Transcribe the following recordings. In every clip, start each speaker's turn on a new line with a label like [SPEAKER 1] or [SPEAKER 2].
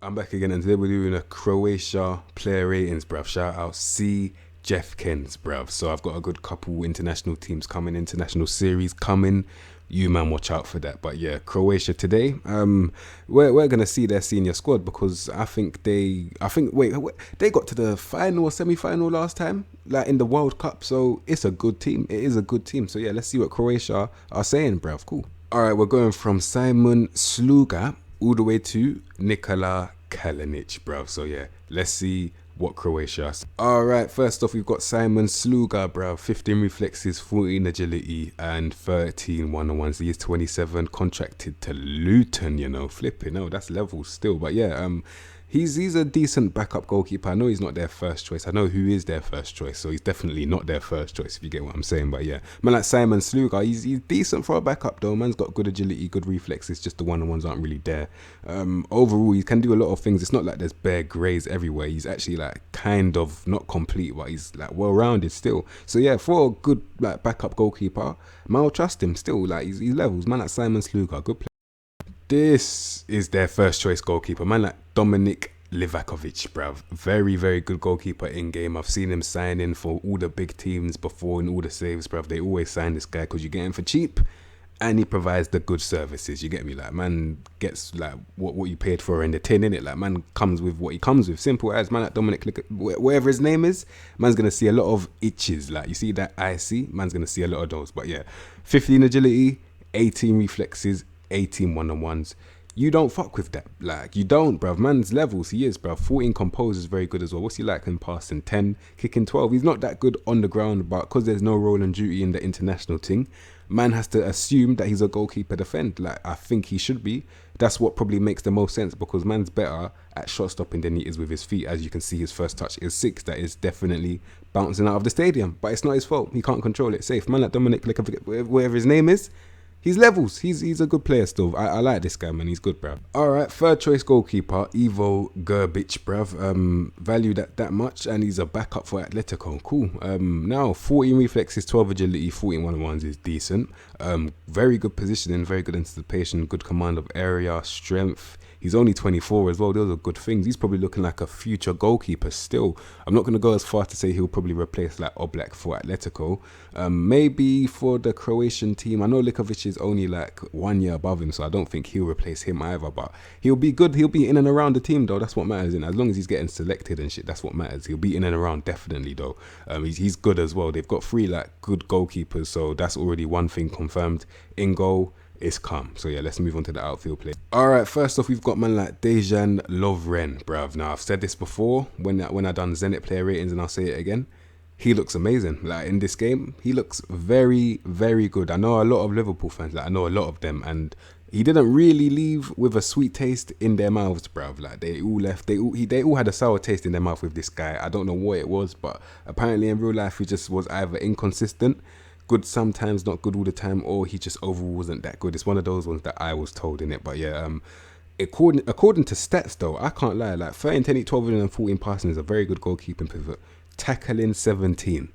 [SPEAKER 1] I'm back again, and today we're doing a Croatia player ratings, bruv. Shout out C. Jeffkins, bruv. So I've got a good couple international teams coming, international series coming. You man, watch out for that. But yeah, Croatia today. We're gonna see their senior squad because they got to the final or semi-final last time, like in the World Cup. So it's a good team. It is a good team. So yeah, let's see what Croatia are saying, bruv. Cool. All right, we're going from Simon Sluga all the way to Nikola Kalinic, bruv. So yeah, let's see what Croatia. All right, first off, we've got Simon Sluga, bruv. 15 reflexes, 14 agility, and 13 one-on-ones. He is 27, contracted to Luton, flipping. No, that's levels still. But yeah, he's a decent backup goalkeeper. I know he's not their first choice. I know who is their first choice, so he's definitely not their first choice, if you get what I'm saying. But yeah, man, like Simon Sluga, he's decent for a backup though. Man's got good agility, good reflexes, just the one-on-ones aren't really there. Overall, he can do a lot of things. It's not like there's bare greys everywhere. He's actually like kind of not complete, but he's like well-rounded still. So yeah, for a good like backup goalkeeper, man, I'll trust him still. Like he's levels. Man, like Simon Sluga, good player. This is their first choice goalkeeper, man, like Dominic Livakovic, bruv. Very, very good goalkeeper in game. I've seen him sign in for all the big teams before and all the saves, bruv. They always sign this guy because you get him for cheap and he provides the good services. You get me? Like, man gets like what you paid for in the tin, innit? Like, man comes with what he comes with. Simple as, man, like Dominic, whatever his name is, man's going to see a lot of itches. Like, you see that IC? Man's going to see a lot of those. But yeah, 15 agility, 18 reflexes, 18 one-on-ones. You don't fuck with that. Like, you don't, bruv. Man's levels, he is, bruv. 14 compose is very good as well. What's he like in passing? 10, kicking 12. He's not that good on the ground, but because there's no role and duty in the international thing, man has to assume that he's a goalkeeper defend. Like, I think he should be. That's what probably makes the most sense because man's better at shot stopping than he is with his feet. As you can see, his first touch is 6. That is definitely bouncing out of the stadium. But it's not his fault. He can't control it. Safe. Man like Dominic, whatever his name is, he's levels. He's a good player still. I like this guy, man. He's good, bruv. All right, third choice goalkeeper, Ivo Gerbic, bruv. Valued at that much, and he's a backup for Atletico. Cool. Now, 14 reflexes, 12 agility, 14 one-on-ones is decent. Very good positioning, very good anticipation, good command of area, strength. He's only 24 as well. Those are good things. He's probably looking like a future goalkeeper still. I'm not going to go as far to say he'll probably replace like Oblak for Atletico. Maybe for the Croatian team. I know Likovic is only like 1 year above him, so I don't think he'll replace him either. But he'll be good. He'll be in and around the team though. That's what matters. And as long as he's getting selected and shit, that's what matters. He'll be in and around definitely though. He's good as well. They've got 3 like good goalkeepers, so that's already one thing confirmed. In goal, it's calm. So yeah, let's move on to the outfield play. All right, first off, we've got man like Dejan Lovren, bruv. Now I've said this before when I done Zenit player ratings, and I'll say it again. He looks amazing. Like in this game, he looks very, very good. I know a lot of Liverpool fans. Like I know a lot of them, and he didn't really leave with a sweet taste in their mouths, bruv. Like they all left. They all had a sour taste in their mouth with this guy. I don't know what it was, but apparently in real life he just was either inconsistent, good sometimes, not good all the time, or he just overall wasn't that good. It's one of those ones that I was told in it. But yeah, according to stats though, I can't lie, like 13, 10, 12 and 14 passing is a very good goalkeeping pivot. Tackling 17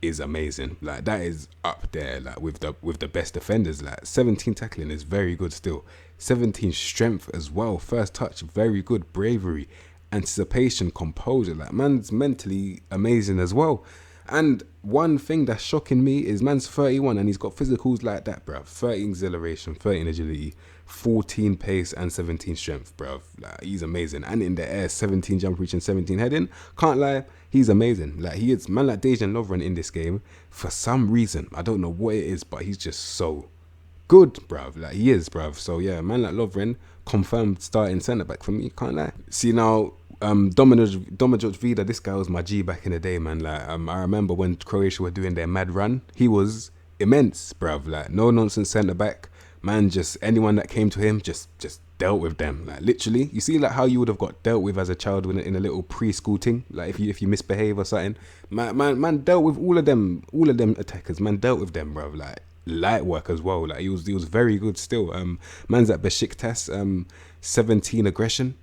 [SPEAKER 1] is amazing. Like that is up there like with the best defenders. Like 17 tackling is very good still. 17 strength as well. First touch, very good. Bravery, anticipation, composure. Like man's mentally amazing as well. And one thing that's shocking me is man's 31 and he's got physicals like that, bruv. 13 exhilaration, 13 agility, 14 pace and 17 strength, bruv. Like, he's amazing. And in the air, 17 jump reach and 17 heading. Can't lie, he's amazing. Like he is, man like Dejan Lovren in this game, for some reason, I don't know what it is, but he's just so good, bruv. Like he is, bruv. So yeah, man like Lovren, confirmed starting centre back for me, can't lie. See now, Domagoj Vida, this guy was my G back in the day, man. Like I remember when Croatia were doing their mad run, he was immense, bruv. Like no nonsense centre back, man. Just anyone that came to him, just dealt with them. Like literally, you see like how you would have got dealt with as a child in a little preschool thing. Like if you misbehave or something, man dealt with all of them attackers. Man dealt with them, bruv. Like light work as well. Like he was very good still. Man's at Besiktas, 17 aggression,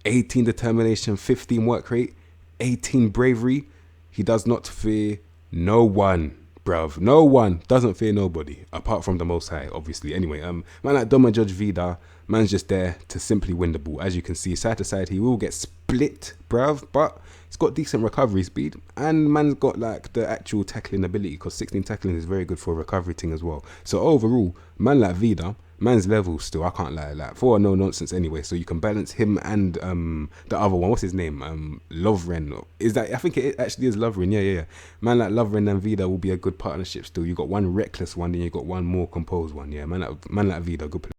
[SPEAKER 1] 18 determination, 15 work rate, 18 bravery. He does not fear no one, bruv. No one doesn't fear nobody apart from the Most High, obviously. Anyway, man like Doma Judge Vida, man's just there to simply win the ball. As you can see, side to side, he will get split, bruv, but he's got decent recovery speed, and man's got like the actual tackling ability, because 16 tackling is very good for a recovery thing as well. So overall, man like Vida, man's level still, I can't lie, like for no nonsense anyway. So you can balance him and the other one, what's his name, Lovren, is that, I think it actually is Lovren. Yeah, man like Lovren and Vida will be a good partnership still. You got one reckless one, then you got one more composed one. Yeah, man like Vida, good player.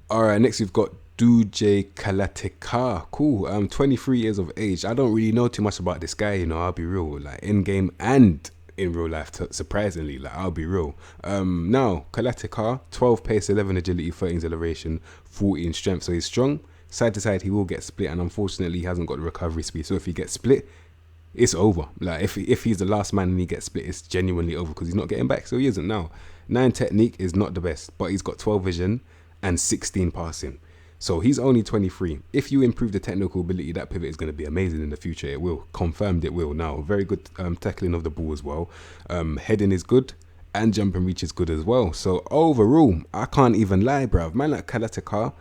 [SPEAKER 1] All right, next we've got Duje Kalatekar. Cool. 23 years of age. I don't really know too much about this guy, you know, I'll be real, like in game and in real life, surprisingly, like I'll be real. Now Kalatekar, 12 pace, 11 agility, 13 acceleration, 14 strength, so he's strong. Side to side he will get split, and unfortunately he hasn't got the recovery speed, so if he gets split, it's over. Like if he's the last man and he gets split, it's genuinely over, because he's not getting back, so he isn't now. 9 technique is not the best, but he's got 12 vision and 16 passing. So he's only 23. If you improve the technical ability, that pivot is going to be amazing in the future. It will. Confirmed it will. Now, very good tackling of the ball as well. Heading is good, and jump and reach is good as well. So overall, I can't even lie, bruv. Man like Kalatekar,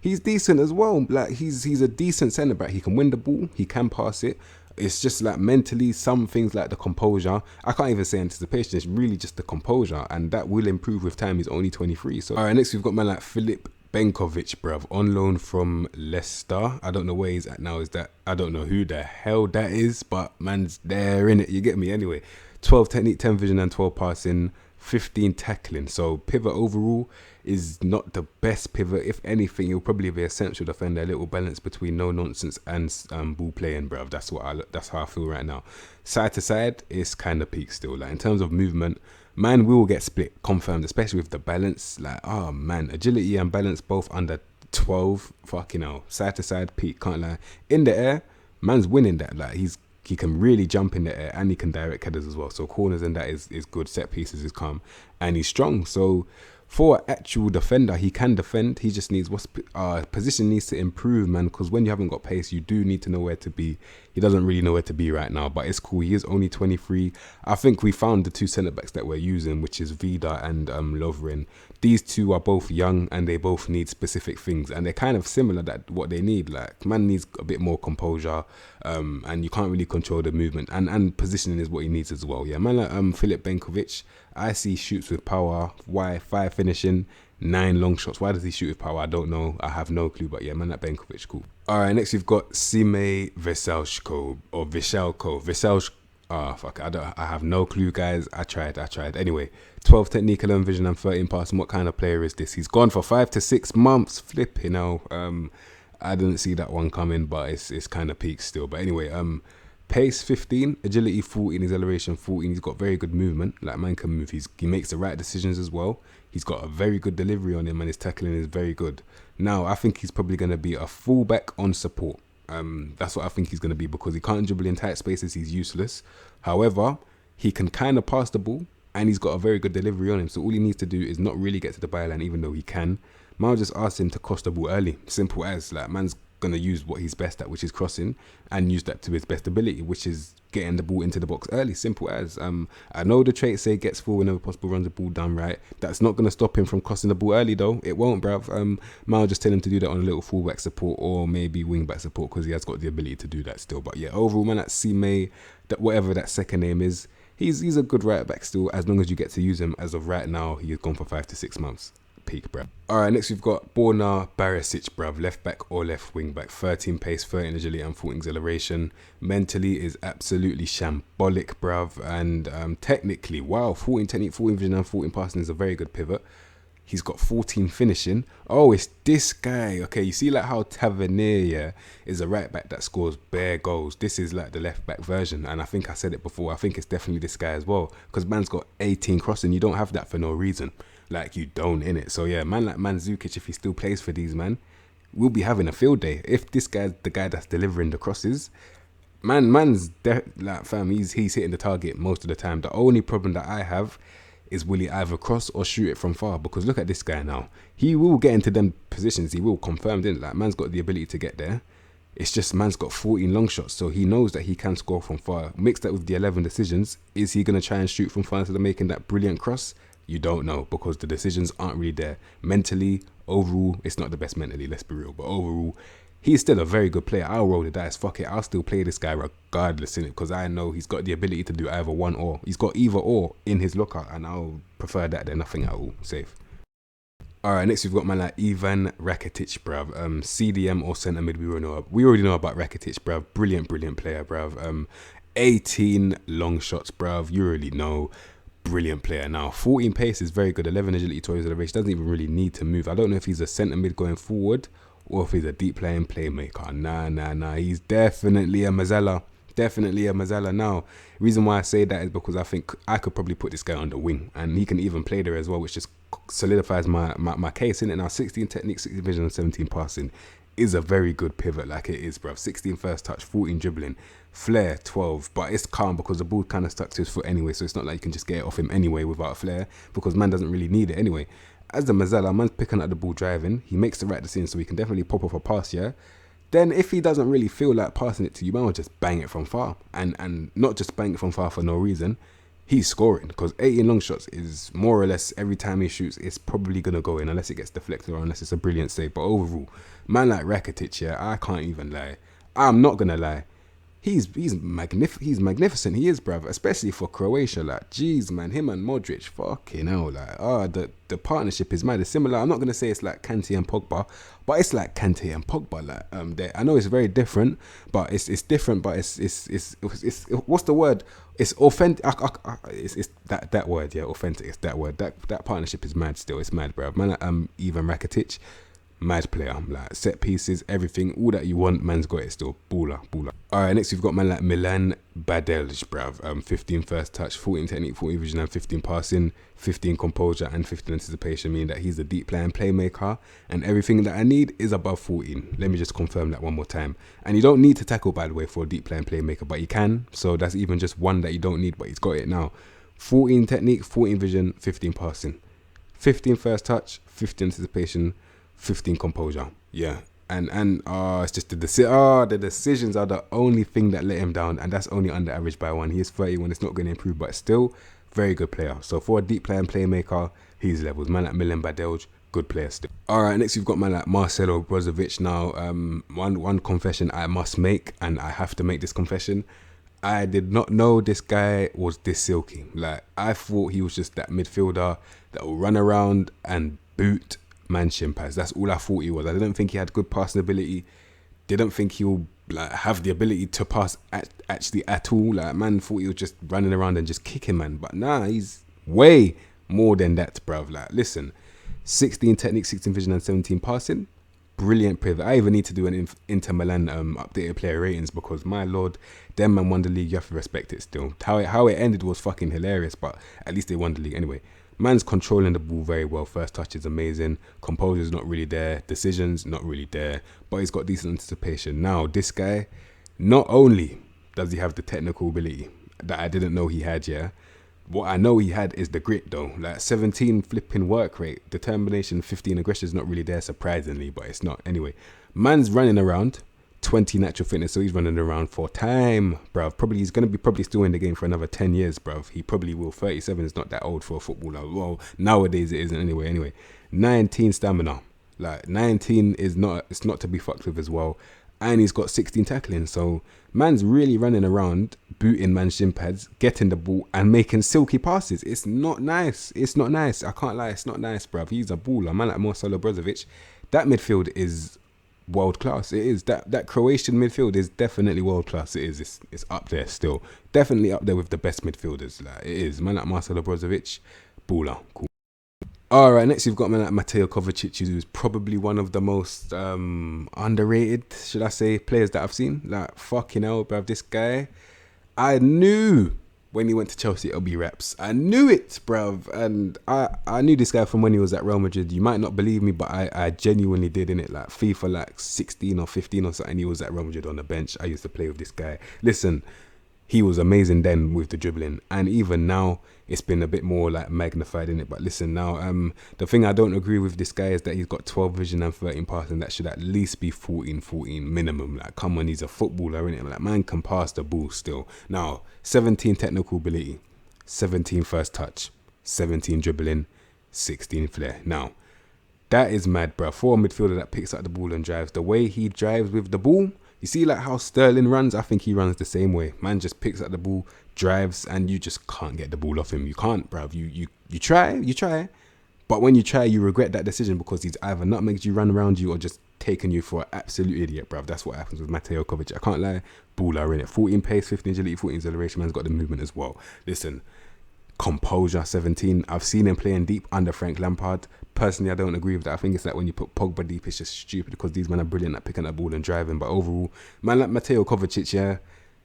[SPEAKER 1] he's decent as well. Like he's a decent centre back. He can win the ball. He can pass it. It's just like mentally, some things like the composure. I can't even say anticipation. It's really just the composure, and that will improve with time. He's only 23. So all right, next we've got man like Filip Benkovic, bruv, on loan from Leicester. I don't know where he's at now. I don't know who the hell that is, but man's there in it. You get me? Anyway, 12 technique, 10 vision, and 12 passing, 15 tackling. So pivot overall is not the best pivot. If anything, he'll probably be a central defender, a little balance between no nonsense and ball playing, bruv. That's how I feel right now. Side to side, it's kind of peak still. Like in terms of movement, man will get split, confirmed, especially with the balance. Like, oh man, agility and balance both under 12. Fucking hell. Side to side, peak, can't lie. In the air, man's winning that. Like he can really jump in the air, and he can direct headers as well. So corners and that is good. Set pieces is calm, and he's strong. So for an actual defender, he can defend. He just needs position needs to improve, man, because when you haven't got pace, you do need to know where to be. He doesn't really know where to be right now, but it's cool. He is only 23. I think we found the two centre backs that we're using, which is Vida and Lovren. These two are both young, and they both need specific things, and they're kind of similar, that what they need. Like man needs a bit more composure, and you can't really control the movement, and positioning is what he needs as well. Yeah, man like Filip Benkovic, I see shoots with power. Why? 5 finishing, 9 long shots. Why does he shoot with power? I don't know. I have no clue. But yeah, man, that Benkovic, cool. All right, next we've got Sime Veselko or Veselko. Fuck, I have no clue, guys. I tried. Anyway, 12 technique, 11 vision, and 13 passing. What kind of player is this? He's gone for 5 to 6 months. Flipping hell. I didn't see that one coming, but it's kind of peak still. But anyway, pace 15, agility 14, acceleration 14. He's got very good movement. Like man can move. He makes the right decisions as well. He's got a very good delivery on him, and his tackling is very good. Now I think he's probably going to be a fullback on support. That's what I think he's going to be, because he can't dribble in tight spaces. He's useless. However, he can kind of pass the ball, and he's got a very good delivery on him. So all he needs to do is not really get to the byline, even though he can. Man just asked him to cross the ball early. Simple as. Like man's going to use what he's best at, which is crossing, and use that to his best ability, which is getting the ball into the box early. Simple as. I know the traits say gets full whenever possible, runs the ball down right. That's not going to stop him from crossing the ball early though. It won't, bruv. Mal just tell him to do that on a little fullback support, or maybe wingback support, because he has got the ability to do that still. But yeah, overall, man, that Sime, that whatever that second name is, he's a good right back still, as long as you get to use him. As of right now, he has gone for 5 to 6 months. Peak, bruv. All right, next we've got Borna Barisic, bruv, left back or left wing back. 13 pace, 13 agility, and 14 acceleration. Mentally is absolutely shambolic, bruv, and technically, wow, 14 technique, 14 vision, and 14 passing is a very good pivot. He's got 14 finishing. Oh, it's this guy. Okay, you see like how Tavernier is a right back that scores bare goals. This is like the left back version, and I think I said it before. I think it's definitely this guy as well, because man's got 18 crossing. You don't have that for no reason. Like you don't, innit? So yeah, man like Mandzukic, if he still plays for these, man, we'll be having a field day. If this guy's the guy that's delivering the crosses, man's like fam, he's hitting the target most of the time. The only problem that I have is will he either cross or shoot it from far? Because look at this guy now. He will get into them positions. He will, confirmed in. Like man's got the ability to get there. It's just man's got 14 long shots, so he knows that he can score from far. Mix that with the 11 decisions. Is he going to try and shoot from far instead of making that brilliant cross? You don't know, because the decisions aren't really there. Mentally, overall, it's not the best mentally, let's be real. But overall, he's still a very good player. I'll roll the dice. Fuck it. I'll still play this guy regardless in it, because I know he's got the ability to do either one or. He's got either or in his locker, and I'll prefer that than nothing at all. Safe. Alright, next we've got man like Ivan Rakitic, bruv. CDM or centre mid, we already know about Rakitic, bruv. Brilliant player, bruv. 18 long shots, bruv. You already know. Brilliant player. Now, 14 pace is very good. 11 agility, 12 acceleration. Doesn't even really need to move. I don't know if he's a centre mid going forward or if he's a deep playing playmaker. Nah. He's definitely a Mazzella. Now, reason why I say that is because I think I could probably put this guy on the wing, and he can even play there as well, which just solidifies my case, innit? Now, 16 technique, 16 vision, and 17 passing is a very good pivot, like it is, bruv. 16 first touch, 14 dribbling, flair 12, but it's calm because the ball kind of stuck to his foot anyway, so it's not like you can just get it off him anyway without a flair, because man doesn't really need it anyway. As the Mazzella, man's picking up the ball driving, he makes the right decision, so he can definitely pop off a pass, yeah? Then if he doesn't really feel like passing it to you, man will just bang it from far. And not just bang it from far for no reason. He's scoring, because 18 long shots is more or less every time he shoots, it's probably going to go in unless it gets deflected or unless it's a brilliant save. But overall, man like Rakitic, yeah, I can't even lie. I'm not going to lie. He's magnificent. He is, bruv, especially for Croatia. Like, jeez, man, him and Modric, fucking hell, like, the partnership is mad. It's similar. I'm not gonna say it's like Kante and Pogba, but it's like Kante and Pogba. Like, I know it's very different, but it's different. But it's what's the word? It's authentic. It's that word, yeah, authentic. It's that word. That partnership is mad. Still, it's mad, bruv. Man, like, Ivan Rakitic. Mad player, like set pieces, everything, all that you want, man's got it still. Baller. Alright, next we've got man like Milan Badelj, bruv. 15 first touch, 14 technique, 14 vision, and 15 passing, 15 composure, and 15 anticipation, meaning that he's a deep playing playmaker, and everything that I need is above 14. Let me just confirm that one more time. And you don't need to tackle, by the way, for a deep playing playmaker, but you can, so that's even just one that you don't need, but he's got it now. 14 technique, 14 vision, 15 passing, 15 first touch, 15 anticipation, 15 composure, yeah, and it's just the decisions are the only thing that let him down, and that's only under average by one. He is 31, it's not going to improve, but still very good player. So for a deep playing playmaker, he's levels. Man like Milan Badelj, good player still. All right, next we've got man like Marcelo Brozovic. Now, one confession I must make, and I have to make this confession. I did not know this guy was this silky. Like, I thought he was just that midfielder that will run around and boot man shin pads. That's all I thought he was. I didn't think he had good passing ability. Didn't think he will like have the ability to pass actually at all. Like, man thought he was just running around and just kicking, man. But nah, he's way more than that, bruv. Like, listen, 16 technique, 16 vision, and 17 passing. Brilliant pivot. I even need to do an Inter Milan updated player ratings, because my lord, them man won the league. You have to respect it still. How it ended was fucking hilarious, but at least they won the league anyway. Man's controlling the ball very well. First touch is amazing. Composure's not really there. Decisions not really there. But he's got decent anticipation. Now, this guy, not only does he have the technical ability that I didn't know he had, yeah. What I know he had is the grit, though. Like, 17 flipping work rate. Determination, 15 aggression is not really there, surprisingly. But it's not. Anyway, man's running around. 20 natural fitness, so he's running around for time, bruv. He's going to be still in the game for another 10 years, bruv. He probably will. 37 is not that old for a footballer. Well, nowadays it isn't anyway. 19 stamina. Like, 19 is not, it's not to be fucked with as well. And he's got 16 tackling, so man's really running around, booting man's shin pads, getting the ball, and making silky passes. It's not nice. I can't lie, it's not nice, bruv. He's a baller. Man like Marcelo Brozovic, that midfield is world class. It is. That Croatian midfield is definitely world class. It is. It's up there still. Definitely up there with the best midfielders. Like, it is. Man like Marcelo Brozovic, baller. Cool. Alright, next you've got man like Mateo Kovacic, who's probably one of the most underrated, should I say, players that I've seen. Like, fucking hell, bruv, this guy, I knew when he went to Chelsea it'll be reps. I knew it, bruv. And I knew this guy from when he was at Real Madrid. You might not believe me, but I genuinely did, innit? Like, FIFA like 16 or 15 or something, he was at Real Madrid on the bench. I used to play with this guy. Listen, he was amazing then with the dribbling, and even now it's been a bit more like magnified in it. But listen now, the thing I don't agree with this guy is that he's got 12 vision and 13 passing. That should at least be 14 minimum. Like, come on, he's a footballer, innit? Like, man can pass the ball still. Now, 17 technical ability, 17 first touch, 17 dribbling, 16 flair. Now, that is mad, bro. For a midfielder that picks up the ball and drives, the way he drives with the ball, you see like how Sterling runs? I think he runs the same way. Man just picks up the ball, drives, and you just can't get the ball off him. You can't, bruv. You try, but when you try, you regret that decision because he's either not makes you run around you or just taking you for an absolute idiot, bruv. That's what happens with Mateo Kovacic. I can't lie. Baller in it. 14 pace, 15 agility, 14 acceleration. Man's got the movement as well. Listen, composure, 17. I've seen him playing deep under Frank Lampard. Personally, I don't agree with that. I think it's like when you put Pogba deep, it's just stupid because these men are brilliant at picking up the ball and driving. But overall, man like Mateo Kovacic, yeah,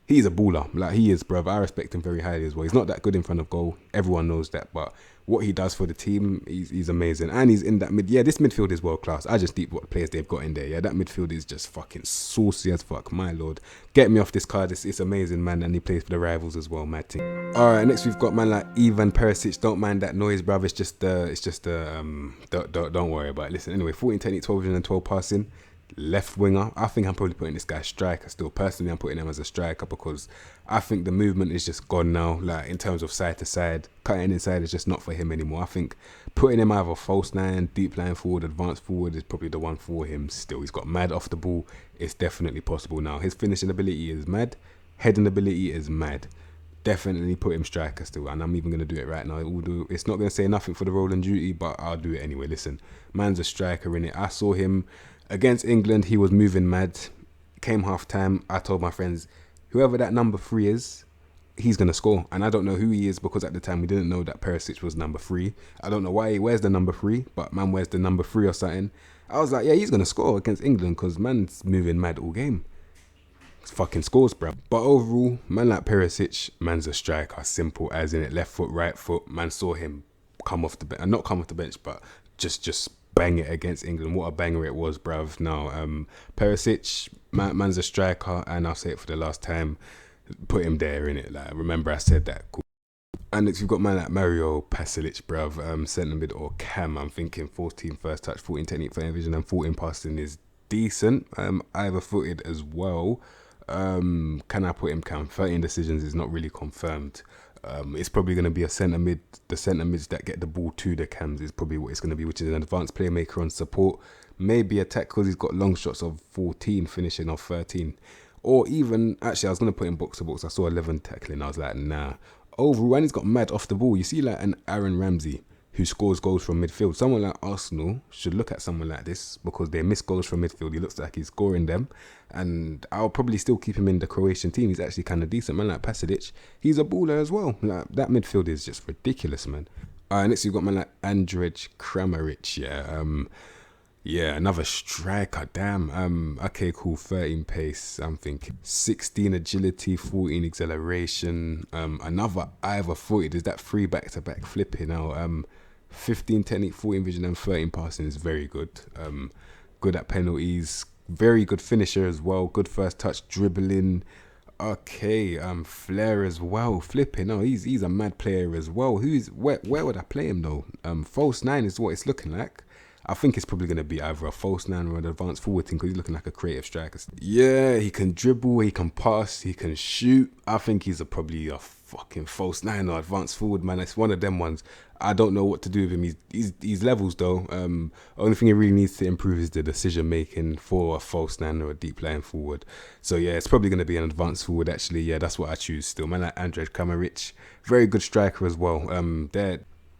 [SPEAKER 1] he's a baller. Like, he is, bruv. I respect him very highly as well. He's not that good in front of goal. Everyone knows that. But what he does for the team, he's amazing. And he's in that mid. Yeah, this midfield is world class. I just deep what players they've got in there. Yeah, that midfield is just fucking saucy as fuck. My lord. Get me off this card. It's amazing, man. And he plays for the rivals as well, mad thing. Alright, next we've got man like Ivan Perisic. Don't mind that noise, bruv. It's just don't worry about it. Listen, anyway, 14 technique, 12 vision and 12 passing. Left winger. I think I'm probably putting this guy striker still. Personally, I'm putting him as a striker because I think the movement is just gone now. Like, in terms of side to side, cutting inside is just not for him anymore. I think putting him either false nine, deep line forward, advanced forward is probably the one for him still. He's got mad off the ball. It's definitely possible now. His finishing ability is mad. Heading ability is mad. Definitely put him striker still, and I'm even going to do it right now. It's not going to say nothing for the role and duty, but I'll do it anyway. Listen, man's a striker in it. I saw him against England. He was moving mad. Came half time, I told my friends, whoever that number 3 is, he's going to score. And I don't know who he is because at the time we didn't know that Perisic was number 3. I don't know why he wears the number 3, but man wears the number 3 or something. I was like, yeah, he's going to score against England because man's moving mad all game. Fucking scores, bro. But overall, man like Perisic, man's a striker, simple as in it. Left foot, right foot. Man saw him come off the bench, not come off the bench, but just bang it against England. What a banger it was, bruv. Now, Perisic, man's a striker, and I'll say it for the last time. Put him there, innit? Like, remember I said that. Cool. And next we've got man like Mario Pasalic, bruv. Centre mid or cam. I'm thinking 14 first touch, 14 technique, 14 vision, and 14 passing is decent. Either footed as well. Can I put him cam? 13 decisions is not really confirmed. It's probably going to be a centre mid. The centre mids that get the ball to the cams is probably what it's going to be, which is an advanced playmaker on support. Maybe attack because he's got long shots of 14, finishing off 13. Or even, actually, I was going to put him box to box. I saw 11 tackling. I was like, nah. Overall, and he's got mad off the ball. You see, like an Aaron Ramsey who scores goals from midfield. Someone like Arsenal should look at someone like this because they miss goals from midfield. He looks like he's scoring them. And I'll probably still keep him in the Croatian team. He's actually kind of decent. Man like Pasalic, he's a baller as well. Like, that midfield is just ridiculous, man. Next you've got man like Andrej Kramaric. Yeah, another striker. Damn. Okay, cool. 13 pace. I'm thinking 16 agility, 14 acceleration. Another either footed. Is that 3 back-to-back flipping now? 15 technique, 14 vision, and 13 passing is very good. Good at penalties. Very good finisher as well. Good first touch, dribbling. Okay, flair as well. Flipping. Oh, he's a mad player as well. Where would I play him though? False 9 is what it's looking like. I think it's probably going to be either a false 9 or an advanced forward thing because he's looking like a creative striker. Yeah, he can dribble, he can pass, he can shoot. I think he's probably a fucking false 9 or advanced forward, man. It's one of them ones. I don't know what to do with him. He's levels though. Only thing he really needs to improve is the decision making for a false 9 or a deep line forward. So yeah, it's probably going to be an advanced forward actually. Yeah, that's what I choose still. Man like Andrej Kramaric, very good striker as well.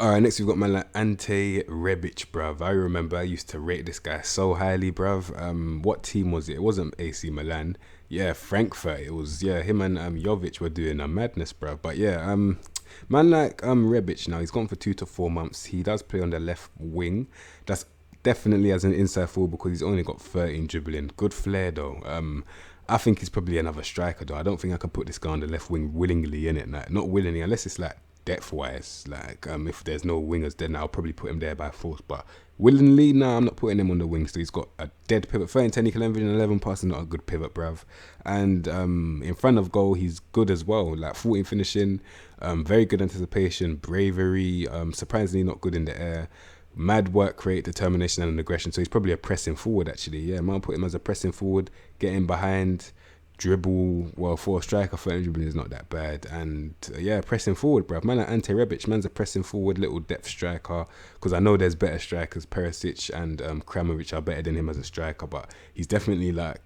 [SPEAKER 1] Alright, next we've got man like Ante Rebic, bruv. I remember I used to rate this guy so highly, bruv. What team was it? It wasn't AC Milan. Yeah, Frankfurt. It was, yeah, him and Jovic were doing a madness, bruv. But yeah, man like Rebic now, he's gone for 2 to 4 months. He does play on the left wing. That's definitely as an inside forward because he's only got 13 dribbling. Good flair though. I think he's probably another striker though. I don't think I can put this guy on the left wing willingly, innit? Like, not willingly, unless it's like depth-wise. Like, if there's no wingers, then I'll probably put him there by force. But willingly, nah, I'm not putting him on the wing. So he's got a dead pivot, 13 technical vision, 11 passing, not a good pivot, bruv. And in front of goal, he's good as well. Like 14 finishing, very good anticipation, bravery, surprisingly not good in the air. Mad work rate, determination, and aggression. So he's probably a pressing forward, actually. Yeah, man, I'll put him as a pressing forward, getting behind, dribble. Well, for a striker, 30 dribbling is not that bad. And yeah, pressing forward, bruv. Man, like Ante Rebic, man's a pressing forward, little depth striker. Because I know there's better strikers. Perisic and Kramovic are better than him as a striker, but he's definitely like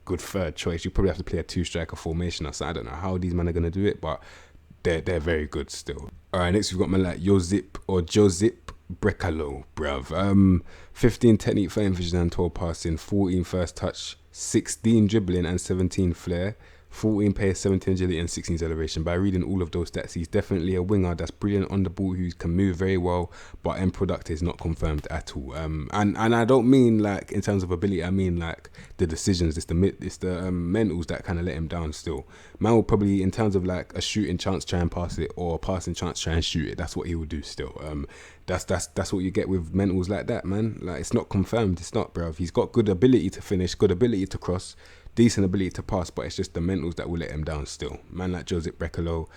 [SPEAKER 1] good third choice. You probably have to play a 2-striker formation or something. I don't know how these men are going to do it, but they're very good still. All right, next we've got man like Josip Brekalo, bruv. 15 technique, 13 vision and 12 passing, 14 first touch, 16 dribbling and 17 flair, 14 pace, 17 agility and 16 acceleration. By reading all of those stats, he's definitely a winger that's brilliant on the ball, who can move very well, but end product is not confirmed at all. And I don't mean like in terms of ability, I mean like the decisions. It's the mentals that kind of let him down still. Man will probably, in terms of like a shooting chance, try and pass it, or a passing chance, try and shoot it. That's what he will do still. That's what you get with mentals like that, man. Like, it's not confirmed. It's not, bruv. He's got good ability to finish, good ability to cross, decent ability to pass, but it's just the mentals that will let him down still. Man like Josip Brekalo,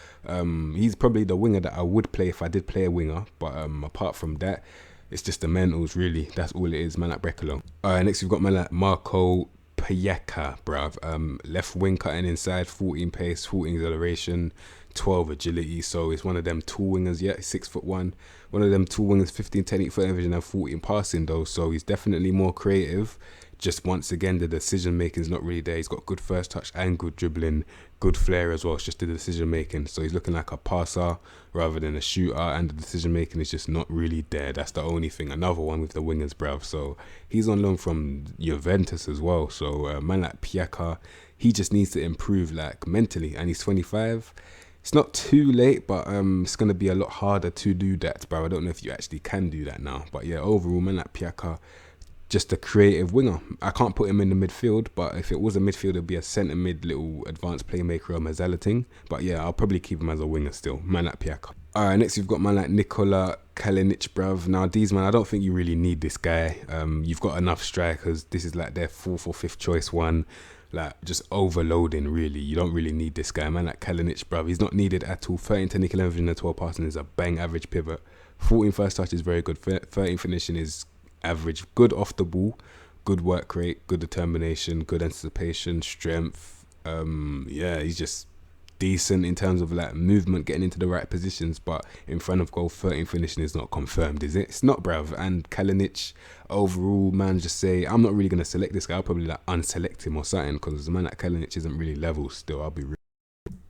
[SPEAKER 1] he's probably the winger that I would play if I did play a winger, but apart from that, it's just the mentals, really. That's all it is, man like Brekalo. Alright, next we've got man like Marko Pajaka, bruv. Left wing cutting inside, 14 pace, 14 acceleration, 12 agility. So it's one of them tall wingers. Yeah, he's 6'1". One of them tall wingers, 15 technique, 13 vision and 14 passing though. So he's definitely more creative. Just once again, the decision making is not really there. He's got good first touch and good dribbling, good flair as well. It's just the decision making. So he's looking like a passer rather than a shooter, and the decision making is just not really there. That's the only thing. Another one with the wingers, bruv. So he's on loan from Juventus as well. So man like Piaka, he just needs to improve like mentally, and he's 25. It's not too late, but it's going to be a lot harder to do that, bro. I don't know if you actually can do that now. But yeah, overall, man like Piaka, just a creative winger. I can't put him in the midfield, but if it was a midfield, it'd be a centre mid, little advanced playmaker or Mazzella thing. But yeah, I'll probably keep him as a winger still. Man like Piaka. Alright, next we've got man like Nikola Kalinic, bruv. Now these man, I don't think you really need this guy. You've got enough strikers. This is like their 4th or 5th choice one. Like, just overloading, really. You don't really need this guy. Man like Kalinic, bruv, he's not needed at all. 13 technical vision and 12 passing is a bang average pivot. 14 first touch is very good. 13 finishing is average. Good off the ball, good work rate, good determination, good anticipation, strength. Yeah, he's just decent in terms of like movement, getting into the right positions, but in front of goal, 13 finishing is not confirmed, is it? It's not, bruv. And Kalinic, overall, man, just say, I'm not really going to select this guy. I'll probably like unselect him or something, because a man like Kalinic isn't really level still, I'll be real.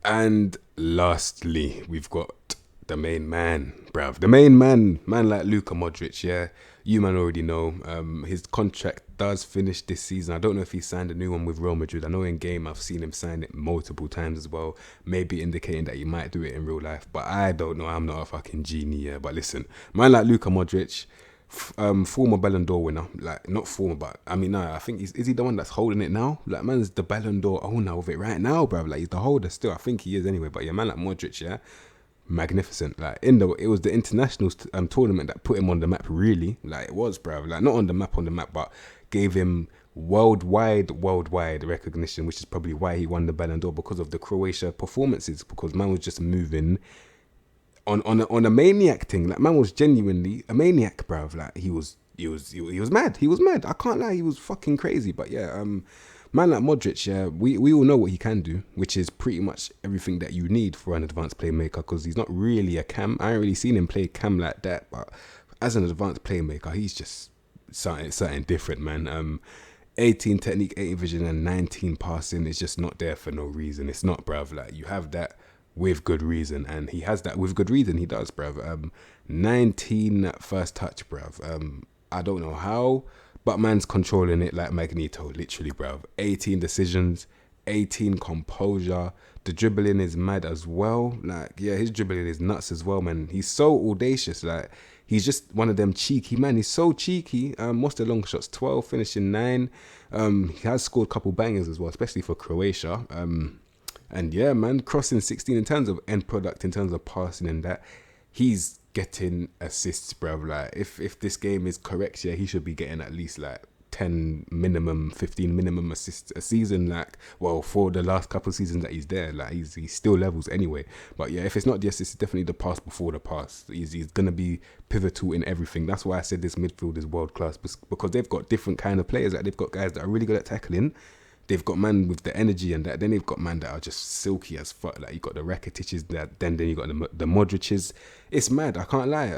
[SPEAKER 1] And lastly, we've got the main man, bruv. The main man like Luka Modric, yeah. You man already know. His contract does finish this season. I don't know if he signed a new one with Real Madrid. I know in game I've seen him sign it multiple times as well, maybe indicating that he might do it in real life, but I don't know. I'm not a fucking genie, yeah. But listen, man like Luka Modric, former Ballon d'Or winner, like not former, but I mean, no, I think is he the one that's holding it now? Like, man's the Ballon d'Or owner of it right now, bruv. Like, he's the holder still. I think he is anyway. But yeah, man like Modric, yeah, magnificent. Like, it was the international tournament that put him on the map, really. Like, it was, bruv. Like, not on the map, but gave him worldwide recognition, which is probably why he won the Ballon d'Or, because of the Croatia performances, because man was just moving on a maniac thing. Like, man was genuinely a maniac, bruv. Like, he was mad. I can't lie, he was fucking crazy. But yeah, man like Modric, yeah, we all know what he can do, which is pretty much everything that you need for an advanced playmaker, because he's not really a cam. I ain't really seen him play cam like that, but as an advanced playmaker, he's just something different, man. 18 technique, 18 vision and 19 passing is just not there for no reason. It's not, bruv. Like, you have that with good reason, and he has that with good reason. He does, bruv. 19 first touch, bruv. I don't know how, but man's controlling it like Magneto, literally, bruv. 18 decisions, 18 composure. The dribbling is mad as well. Like, yeah, his dribbling is nuts as well, man. He's so audacious. Like, he's just one of them cheeky, man. He's so cheeky. What's the long shots? 12, finishing 9. He has scored a couple bangers as well, especially for Croatia. And yeah, man, crossing 16 in terms of end product, in terms of passing and that, he's getting assists, bruv. Like, if this game is correct, yeah, he should be getting at least like 10 minimum, 15 minimum assists a season. Like, well, for the last couple of seasons that he's there, like he's still levels anyway. But yeah, if it's not the assist, it's definitely the pass before the pass. He's gonna be pivotal in everything. That's why I said this midfield is world class, because they've got different kind of players. Like, they've got guys that are really good at tackling. They've got man with the energy and that. Then they've got man that are just silky as fuck. Like, you got the Rakitiches, then you got the Modric's. It's mad. I can't lie.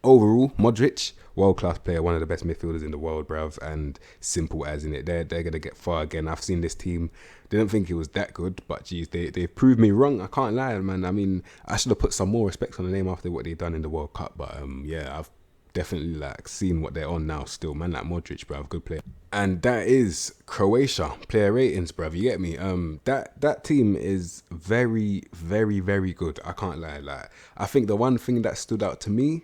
[SPEAKER 1] Overall, Modric, world-class player, one of the best midfielders in the world, bruv, and simple as in it. They're going to get far again. I've seen this team. Didn't think it was that good, but geez, they've proved me wrong. I can't lie, man. I mean, I should have put some more respect on the name after what they've done in the World Cup, but yeah, I've definitely like seen what they're on now still. Man like Modric, bruv, good player. And that is Croatia player ratings, bruv. You get me? That team is very, very, very good. I can't lie. Like, I think the one thing that stood out to me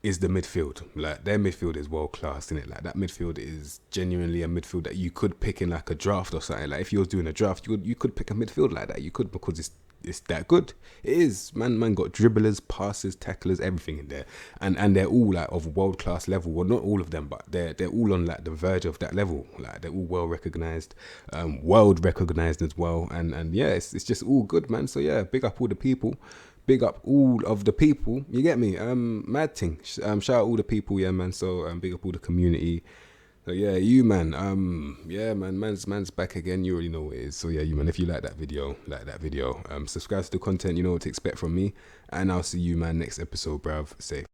[SPEAKER 1] is the midfield. Like, their midfield is world class, isn't it? Like, that midfield is genuinely a midfield that you could pick in like a draft or something. Like, if you was doing a draft, you could pick a midfield like that. You could, because it's that good. It is. Man got dribblers, passers, tacklers, everything in there. And they're all like of world class level. Well, not all of them, but they're all on like the verge of that level. Like, they're all well recognized, world recognized as well. And yeah, it's just all good, man. So yeah, big up all the people. Big up all of the people. You get me? Mad thing. Shout out all the people, yeah, man. So big up all the community. So yeah, you, man. Yeah, man. Man's back again. You already know what it is. So yeah, you, man. If you like that video, subscribe to the content. You know what to expect from me. And I'll see you, man, next episode, bruv. Safe.